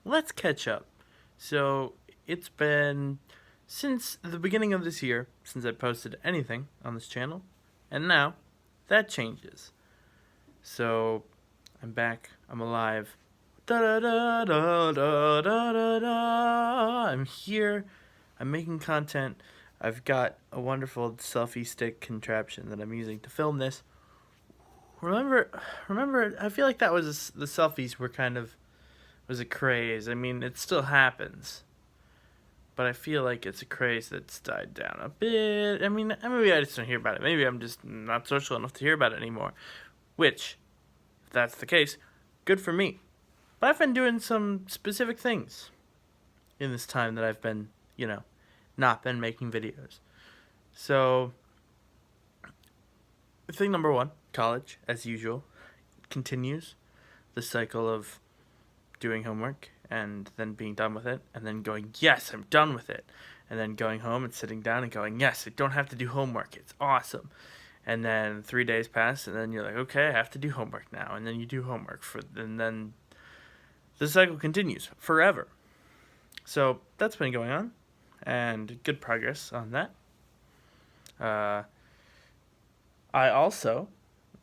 let's catch up. So, it's been since the beginning of this year since I posted anything on this channel, and now that changes. So, I'm back, I'm alive. Da da da da da da da da. I'm here, I'm making content. I've got a wonderful selfie stick contraption that I'm using to film this. Remember, remember. I feel like that was the selfies were kind of was a craze. I mean, it still happens, but I feel like it's a craze that's died down a bit. I mean, maybe I just don't hear about it. Maybe I'm just not social enough to hear about it anymore. Which, if that's the case, good for me. But I've been doing some specific things in this time that I've been, not been making videos. So, thing number one, college, as usual, continues the cycle of doing homework and then being done with it and then going, yes, I'm done with it. And then going home and sitting down and going, yes, I don't have to do homework. It's awesome. And then 3 days pass and then you're like, okay, I have to do homework now. And then you do homework and then the cycle continues forever. So that's been going on and good progress on that. I also,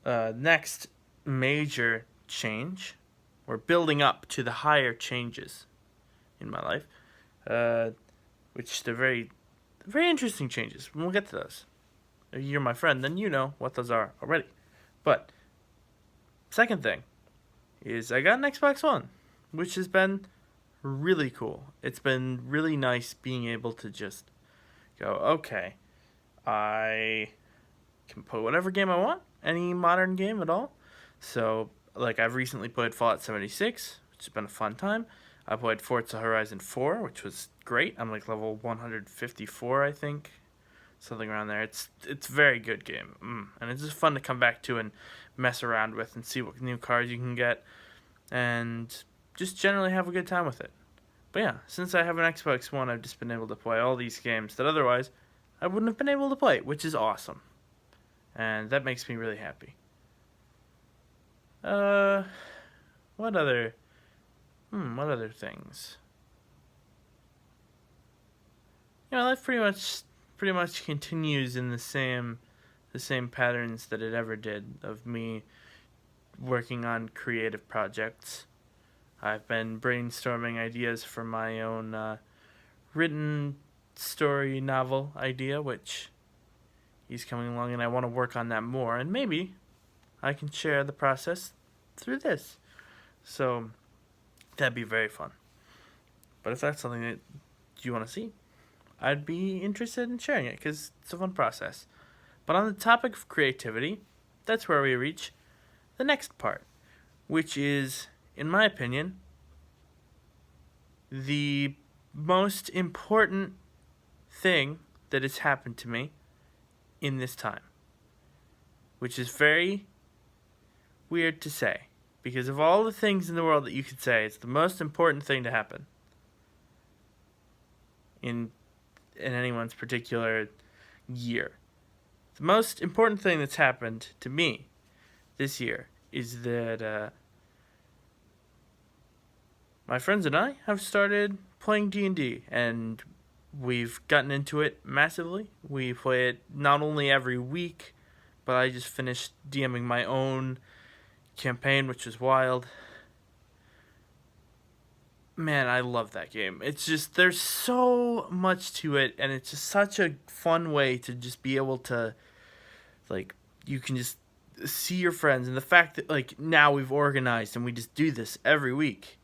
next major change, we're building up to the higher changes in my life, which they're very, very interesting changes. We'll get to those. If you're my friend, then you know what those are already. But second thing is I got an Xbox One, which has been really cool. It's been really nice being able to just go, okay, I can put whatever game I want, any modern game at all. So, like, I've recently played Fallout 76, which has been a fun time. I played Forza Horizon 4, which was great. I'm like level 154, I think, something around there. It's a very good game, and it's just fun to come back to and mess around with and see what new cars you can get, and just generally have a good time with it. But yeah, since I have an Xbox One, I've just been able to play all these games that otherwise I wouldn't have been able to play, which is awesome. And that makes me really happy. What other things? Life pretty much continues in the same patterns that it ever did of me working on creative projects. I've been brainstorming ideas for my own written story novel idea, which he's coming along, and I want to work on that more, and maybe I can share the process through this. So that'd be very fun. But if that's something that you want to see, I'd be interested in sharing it because it's a fun process. But on the topic of creativity, that's where we reach the next part, which is, in my opinion, the most important thing that has happened to me in this time, which is very weird to say because of all the things in the world that you could say, it's the most important thing to happen in anyone's particular year. The most important thing that's happened to me this year is that my friends and I have started playing D&D, and we've gotten into it massively. We play it not only every week, but I just finished DMing my own campaign, which was wild. Man, I love that game. It's just, there's so much to it, and it's just such a fun way to just be able to, like, you can just see your friends, and the fact that, like, now we've organized and we just do this every week.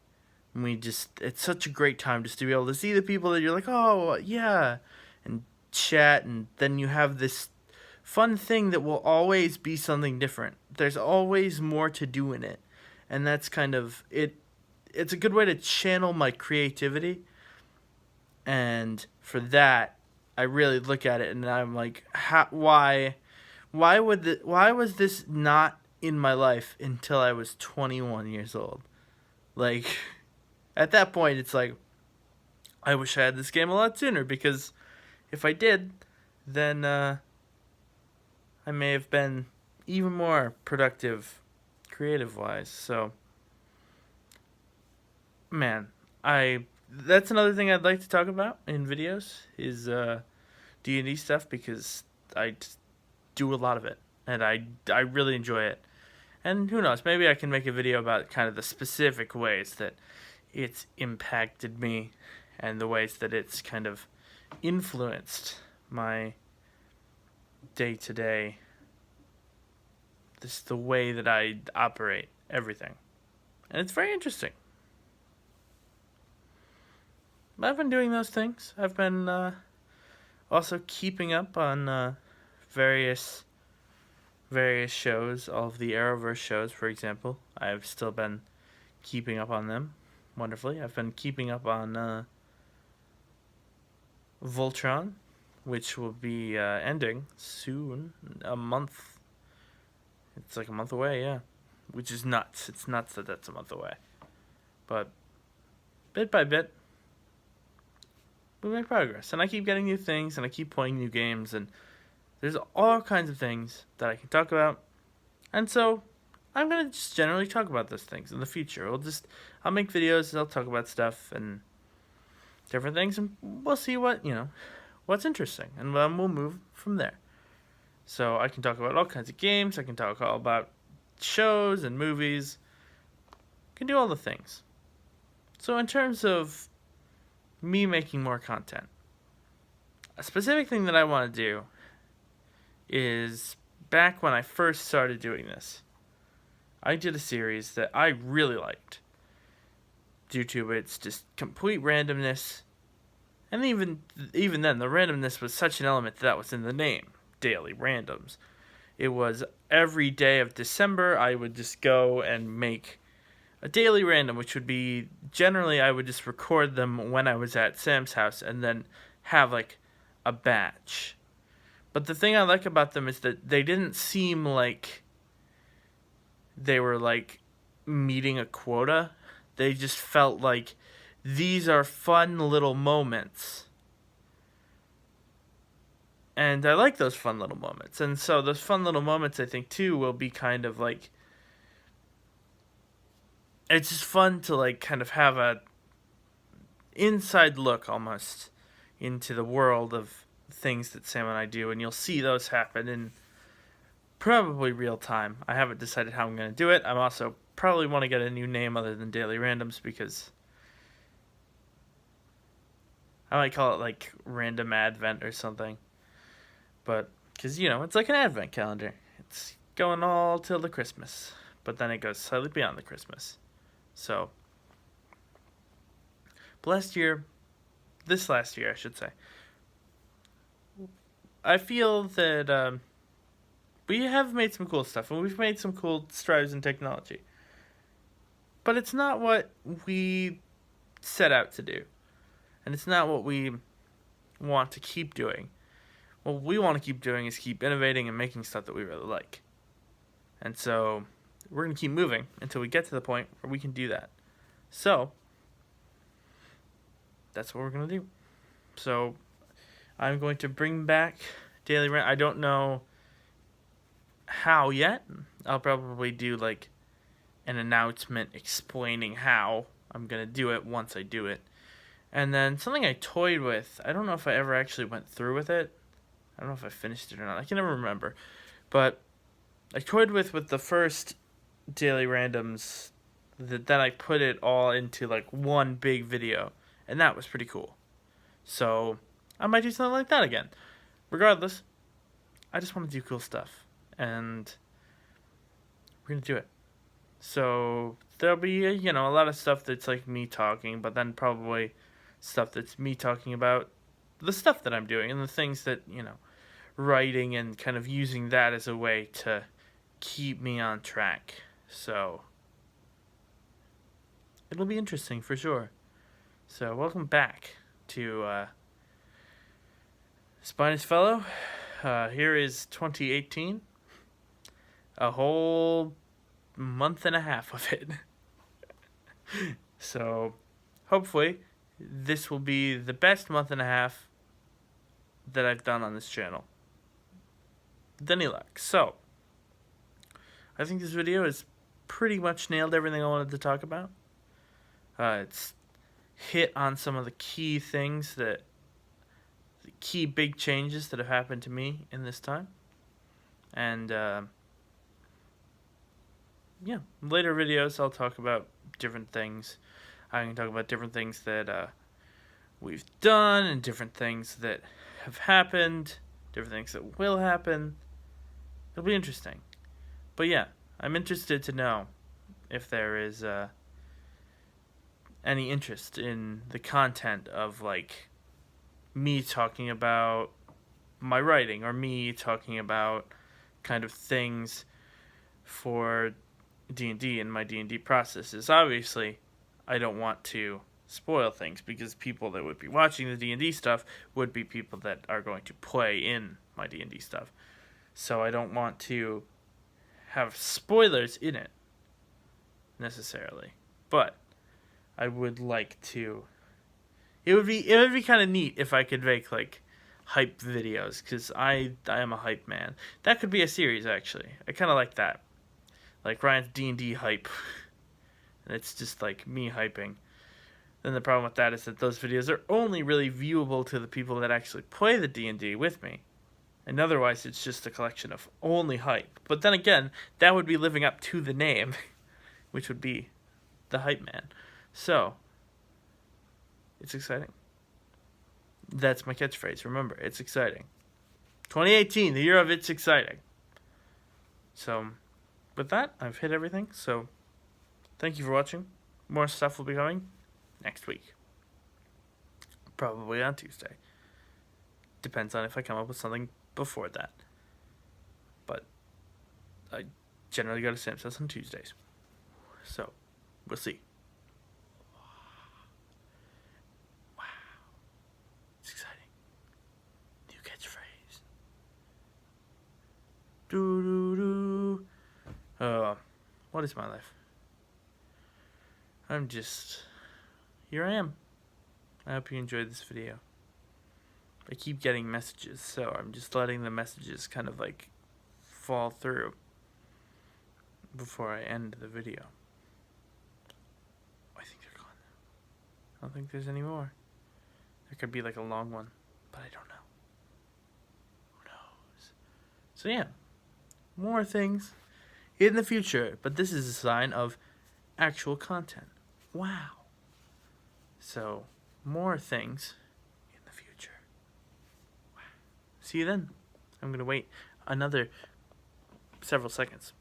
And it's such a great time just to be able to see the people that you're like, oh, yeah, and chat, and then you have this fun thing that will always be something different. There's always more to do in it, and that's kind of it. It's a good way to channel my creativity, and for that, I really look at it and I'm like, why was this not in my life until I was 21 years old? Like, at that point, it's like, I wish I had this game a lot sooner, because if I did, then I may have been even more productive creative-wise. So, man, That's another thing I'd like to talk about in videos is D&D stuff, because I do a lot of it and I really enjoy it. And who knows, maybe I can make a video about kind of the specific ways that it's impacted me and the ways that it's kind of influenced my day-to-day, the way that I operate everything. And it's very interesting. I've been doing those things. I've been also keeping up on various shows, all of the Arrowverse shows, for example. I've still been keeping up on them wonderfully. I've been keeping up on Voltron, which will be ending soon. A month. It's like a month away, yeah. Which is nuts. It's nuts that that's a month away. But bit by bit, we make progress. And I keep getting new things, and I keep playing new games, and there's all kinds of things that I can talk about. And so I'm going to just generally talk about those things in the future. I'll make videos, and I'll talk about stuff and different things, and we'll see what's interesting, and we'll move from there. So I can talk about all kinds of games, I can talk all about shows and movies, I can do all the things. So in terms of me making more content, a specific thing that I want to do is, back when I first started doing this, I did a series that I really liked due to its just complete randomness. And even then, the randomness was such an element that was in the name, Daily Randoms. It was every day of December, I would just go and make a daily random, which would be, generally I would just record them when I was at Sam's house and then have like a batch. But the thing I like about them is that they didn't seem like they were like meeting a quota. They just felt like these are fun little moments. And I like those fun little moments. And so those fun little moments, I think, too, will be kind of like, it's just fun to like kind of have a inside look almost into the world of things that Sam and I do, and you'll see those happen in probably real time. I haven't decided how I'm going to do it. I'm also probably want to get a new name other than Daily Randoms, because I might call it like Random Advent or something. But because it's like an advent calendar. It's going all till the Christmas, but then it goes slightly beyond the Christmas. So, this last year, I should say, I feel that we have made some cool stuff, and we've made some cool strides in technology. But it's not what we set out to do, and it's not what we want to keep doing. What we want to keep doing is keep innovating and making stuff that we really like. And so we're going to keep moving until we get to the point where we can do that. So that's what we're going to do. So I'm going to bring back Daily Rant. I don't know how yet. I'll probably do like an announcement explaining how I'm going to do it once I do it. And then something I toyed with, I don't know if I ever actually went through with it. I don't know if I finished it or not. I can never remember. But I toyed with the first Daily Randoms, then I put it all into like one big video. And that was pretty cool. So I might do something like that again. Regardless, I just want to do cool stuff. And we're going to do it. So there'll be, a lot of stuff that's like me talking, but then probably stuff that's me talking about the stuff that I'm doing and the things that, writing and kind of using that as a way to keep me on track. So it'll be interesting for sure. So welcome back to Spinous Fellow. Here is 2018. A whole month and a half of it. So hopefully this will be the best month and a half that I've done on this channel. With any luck. So I think this video has pretty much nailed everything I wanted to talk about. It's hit on some of the key things the key big changes that have happened to me in this time. And yeah, later videos I'll talk about different things. I can talk about different things that we've done and different things that have happened, different things that will happen. It'll be interesting. But yeah, I'm interested to know if there is any interest in the content of like me talking about my writing or me talking about kind of things for D&D and my D&D processes. Obviously, I don't want to spoil things because people that would be watching the D&D stuff would be people that are going to play in my D&D stuff. So I don't want to have spoilers in it necessarily. But I would like to. It would be kind of neat if I could make like hype videos, because I am a hype man. That could be a series actually. I kind of like that, like Ryan's D&D hype, and it's just like me hyping. Then the problem with that is that those videos are only really viewable to the people that actually play the D&D with me, and otherwise it's just a collection of only hype. But then again, that would be living up to the name, which would be the hype man. So it's exciting. That's my catchphrase. Remember, it's exciting. 2018, the year of it's exciting. So, with that, I've hit everything. So, thank you for watching. More stuff will be coming next week. Probably on Tuesday. Depends on if I come up with something before that. But I generally go to Sam's on Tuesdays. So, we'll see. What is my life? Here I am. I hope you enjoyed this video. I keep getting messages, so I'm just letting the messages kind of like fall through before I end the video. I think they're gone now. I don't think there's any more. There could be like a long one, but I don't know. Who knows? So yeah. More things in the future, but this is a sign of actual content. Wow. So, more things in the future. Wow. See you then. I'm going to wait another several seconds.